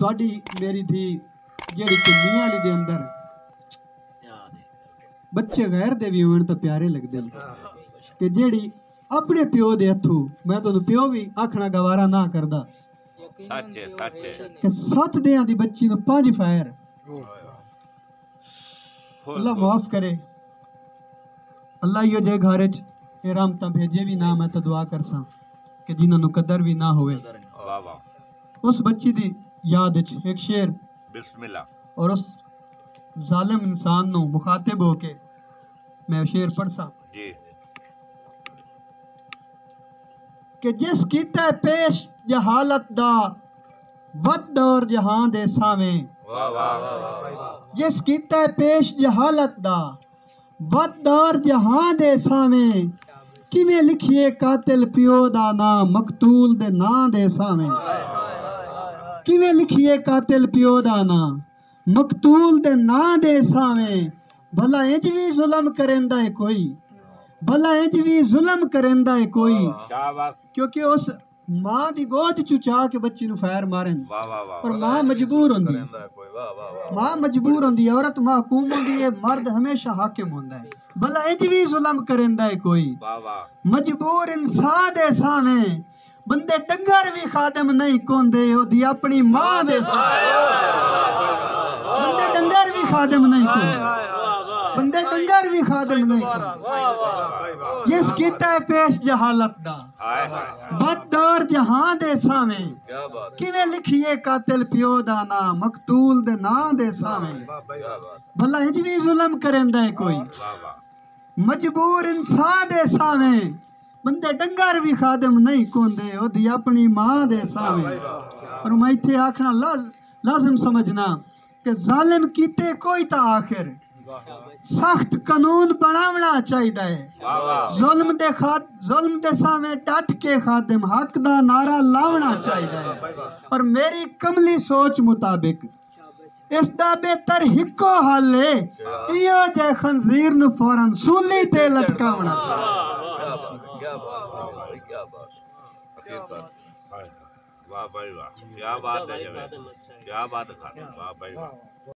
تھوڑی میری تھی جیڑی کنیاں لی دے اندر بچے غیر دے بھی ہوئے تو پیارے لگ دے کہ جیڑی اپنے پیو دے ہتھو میں تو پیو بھی آکھنا گوارا نہ کردا کہ 7 دیاں دی بچی تو 5 فائر اللہ معاف کرے اللہ یہ جے گھارے رحمتاں بھیجے بھی نہ میں تو دعا کرساں کہ جنہاں نو قدر بھی نہ ہوئے اس بچی دی یاد ایک شعر بسم اللہ اور اس ظالم انسان نو مخاطب ہو کے میں شعر پڑھساں کہ جس کیتا پیش جہالت دا ود دور جہاں دے سامیں جس کیتا پیش جہالت دا ود دور جہاں دے سامیں کیویں لکھیے قاتل پیو دا نام مقتول دے نام دے سامیں کیویں لکھیے قاتل پیو دا نام مقتول دے نام دے سامیں بھلا انج بھی ظلم کریندا ہے کوئی بھلا انج بھی ظلم کریندا ہے کوئی کیونکہ اس ماں دی گود چچا کے بچی نو فیر مارن اور ماں مجبور ہوندی ماں مجبور ہوندی عورت محکوم ہوندی ہے مرد ہمیشہ حاکم ہوندا ہے بھلا انج بھی ظلم کریندا ہے کوئی مجبور انسان دے سامیں بندے ڈنگر بھی خادم نہیں کوندے او دی اپنی ماں دے سامیں بندے ڈنگر بھی خادم نہیں کوندے بندے ڈنگر بھی خادم نہیں کوندے جس کیتا ہے پیش جہالت دا بد دور جہاں دے سامیں کیویں لکھیے قاتل پیو دا نام مقتول دے نام دے سامیں بھلا انج بھی ظلم کریندا ہے کوئی مجبور انسان دے سامیں بندے ڈنگر بھی خادم نہیں کوندے او دی اپنی ماں دے سامیں اور میں ایتھے آکھنا لازم سمجھنا کہ ظالم کیتے کوئی تا آخر سخت قانون بناونا چاہیدا ہے ظلم دے سامیں ڈٹ کے خادم حق دا نعرہ لاونا چاہیدا ہے اور میری کملی سوچ مطابق اس دا بہتر ہکو حل ہے ایو جے خنزیر نو فوراً سولی تے لٹکاونا واہ بھائی واہ کیا بات ہے کیا بات ہے واہ بھائی واہ